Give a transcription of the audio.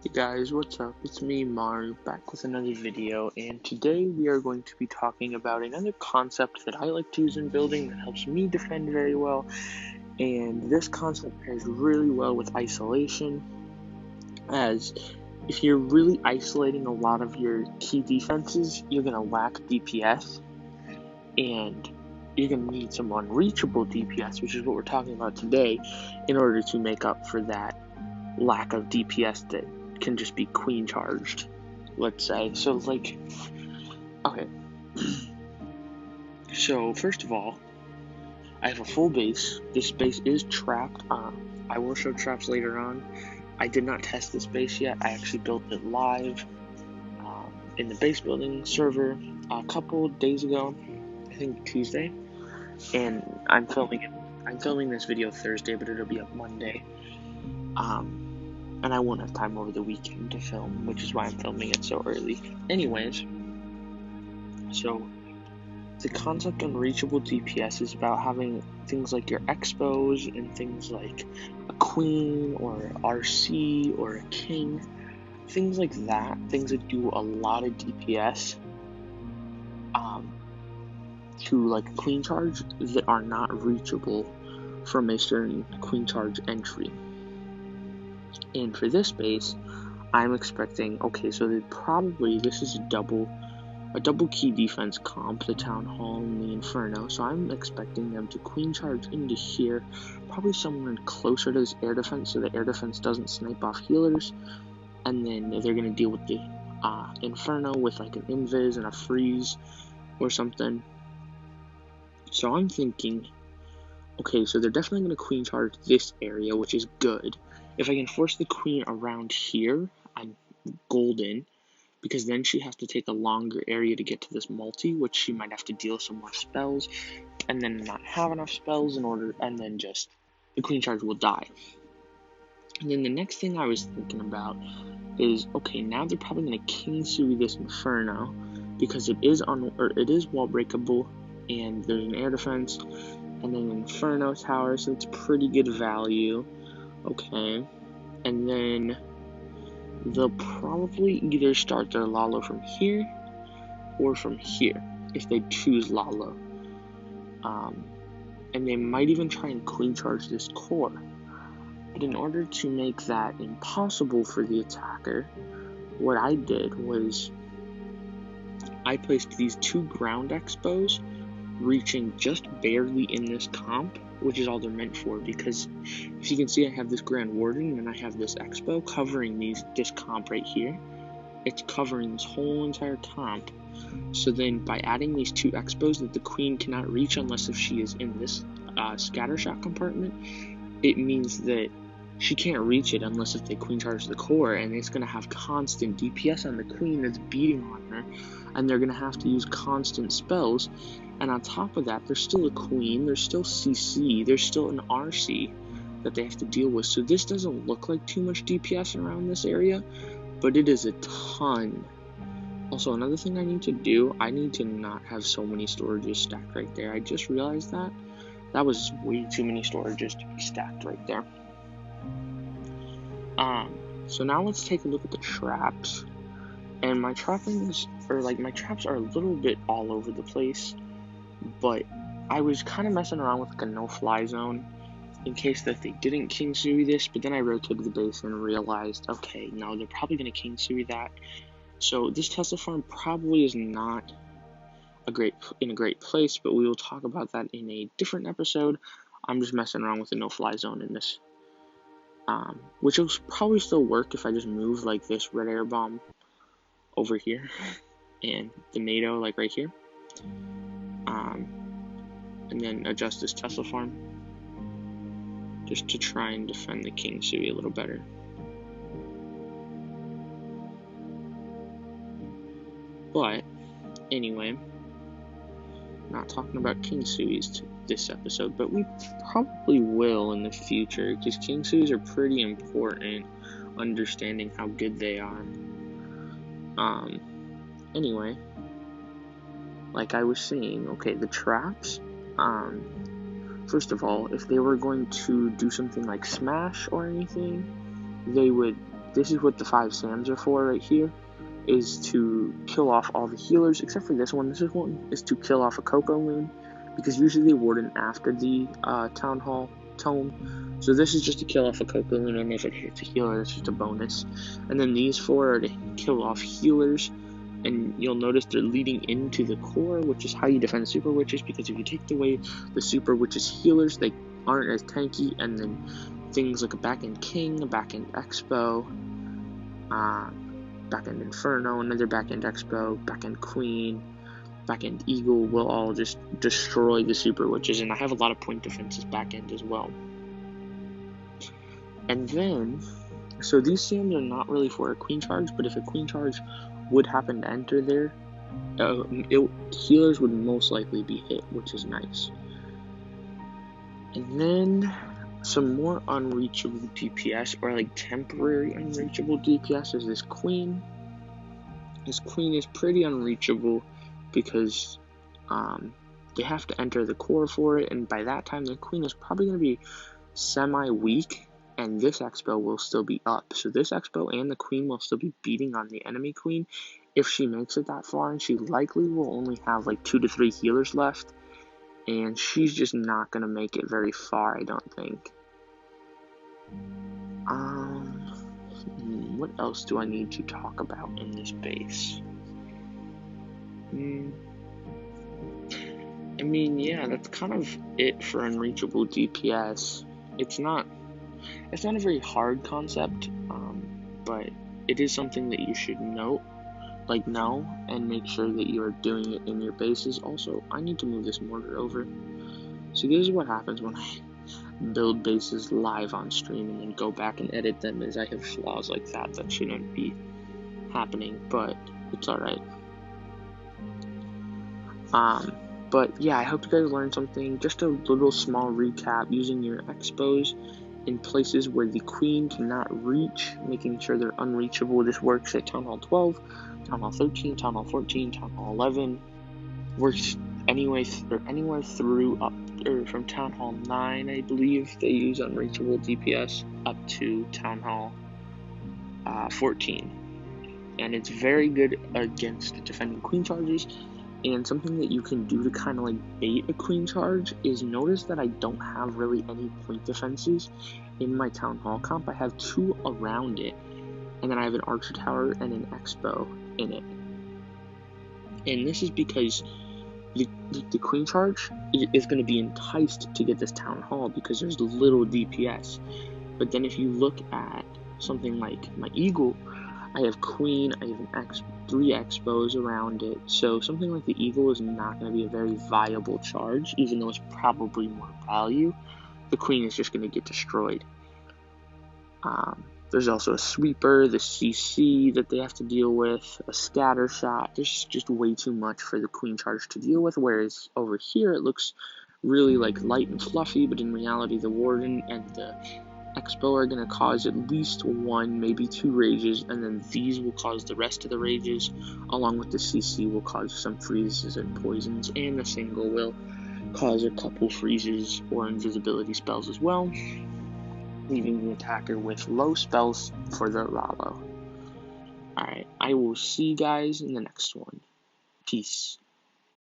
Hey guys, what's up? It's me, Maru, back with another video, and today we are going to be talking about another concept that I like to use in building that helps me defend very well, and this concept pairs really well with isolation, as if you're really isolating a lot of your key defenses, you're going to lack DPS, and you're going to need some unreachable DPS, which is what we're talking about today, in order to make up for that lack of DPS that can just be queen charged, let's say. So okay, so first of all, I have a full base. This base is trapped. I will show traps later on. I did not test this base yet. I actually built it live in the base building server a couple days ago, I think Tuesday, and I'm filming this video Thursday, but it'll be up Monday. And I won't have time over the weekend to film, which is why I'm filming it so early. Anyways, so the concept Unreachable DPS is about having things like your expos and things like a queen or RC or a king, things like that, things that do a lot of DPS to like a queen charge that are not reachable from a certain queen charge entry. And for this base, I'm expecting, okay, so this is a double key defense comp, the Town Hall and the Inferno, so I'm expecting them to queen charge into here, probably somewhere closer to this air defense, so the air defense doesn't snipe off healers, and then they're going to deal with the Inferno with like an invis and a freeze or something. So I'm thinking, okay, so they're definitely going to queen charge this area, which is good. If I can force the queen around here, I'm golden, because then she has to take a longer area to get to this multi, which she might have to deal some more spells, and then not have enough spells in order, and then just the queen charge will die. And then the next thing I was thinking about is, okay, now they're probably going to King Sui this Inferno, because it is wall breakable, and there's an air defense, and then an Inferno tower, so it's pretty good value. Okay, and then they'll probably either start their Lalo from here or from here if they choose Lalo. And they might even try and queen charge this core. But in order to make that impossible for the attacker, what I did was I placed these two ground expos reaching just barely in this comp, which is all they're meant for, because if you can see, I have this Grand Warden and I have this expo covering this comp right here. It's covering this whole entire comp. So then by adding these two expos that the queen cannot reach unless if she is in this scattershot compartment, it means that she can't reach it unless if they queen charge the core, and it's going to have constant DPS on the queen that's beating on her, and they're going to have to use constant spells. And on top of that, there's still a queen, there's still CC, there's still an RC that they have to deal with. So this doesn't look like too much DPS around this area, but it is a ton. Also, another thing I need to do, I need to not have so many storages stacked right there. I just realized that. That was way too many storages to be stacked right there. So now let's take a look at the traps. And my traps are a little bit all over the place, but I was kind of messing around with like a no-fly zone in case that they didn't King Sui this, but then I rotated the base and realized, okay, no, they're probably going to King Sui that. So this Tesla farm probably is not in a great place, but we will talk about that in a different episode. I'm just messing around with the no-fly zone in this, which will probably still work if I just move like this red air bomb over here and the NATO like right here, and then adjust this Tesla farm just to try and defend the King Sui a little better. But anyway, not talking about King Suis this episode, but we probably will in the future, because King Suis are pretty important, understanding how good they are. Anyway, like I was saying, okay, the traps, first of all, if they were going to do something like smash or anything, they would this is what the 5 Sams are for right here, is to kill off all the healers, except for this one. This one is to kill off a Coco Loon, because usually they warden after the Town Hall Tome. So this is just to kill off a Coco Loon, and if it hits a healer, it's just a bonus. And then these 4 are to kill off healers, and you'll notice they're leading into the core, which is how you defend Super Witches, because if you take away the Super Witches healers, they aren't as tanky, and then things like a back-end King, a back-end Expo, back-end Inferno, another back-end Expo, back-end Queen, back-end Eagle will all just destroy the Super Witches, and I have a lot of point defenses back-end as well. And then, so these Sams are not really for a Queen Charge, but if a Queen Charge would happen to enter there, healers would most likely be hit, which is nice. And then some more unreachable DPS, or like temporary unreachable DPS, is this Queen. This Queen is pretty unreachable because they have to enter the core for it, and by that time the Queen is probably going to be semi-weak, and this Expo will still be up. So this Expo and the Queen will still be beating on the enemy Queen if she makes it that far, and she likely will only have like 2 to 3 healers left, and she's just not going to make it very far, I don't think. What else do I need to talk about in this base? I mean, yeah, that's kind of it for Unreachable DPS. It's not a very hard concept, but it is something that you should know and make sure that you are doing it in your bases. Also, I need to move this mortar over. So this is what happens when I build bases live on stream and then go back and edit them, is I have flaws like that shouldn't be happening, but it's alright. But yeah, I hope you guys learned something. Just a little small recap, using your Expos in places where the Queen cannot reach, making sure they're unreachable. This works at Town Hall 12, Town Hall 13, Town Hall 14, Town Hall 11. Works anywhere through up, or from Town Hall 9, I believe, they use Unreachable DPS up to Town Hall 14. And it's very good against defending Queen Charges. And something that you can do to kind of like bait a Queen Charge is notice that I don't have really any point defenses in my Town Hall comp. I have 2 around it, and then I have an Archer Tower and an Expo in it. And this is because the Queen Charge is going to be enticed to get this Town Hall because there's little DPS. But then if you look at something like my Eagle, I have Queen, I have 3 Expos around it, so something like the Eagle is not going to be a very viable charge, even though it's probably more value. The Queen is just going to get destroyed. There's also a Sweeper, the CC that they have to deal with, a Scatter Shot. There's just way too much for the Queen Charge to deal with, whereas over here it looks really like light and fluffy, but in reality the Warden and the Expo are going to cause at least 1, maybe 2 rages, and then these will cause the rest of the rages, along with the CC will cause some freezes and poisons, and the single will cause a couple freezes or invisibility spells as well, leaving the attacker with low spells for the Rallo. Alright, I will see you guys in the next one. Peace.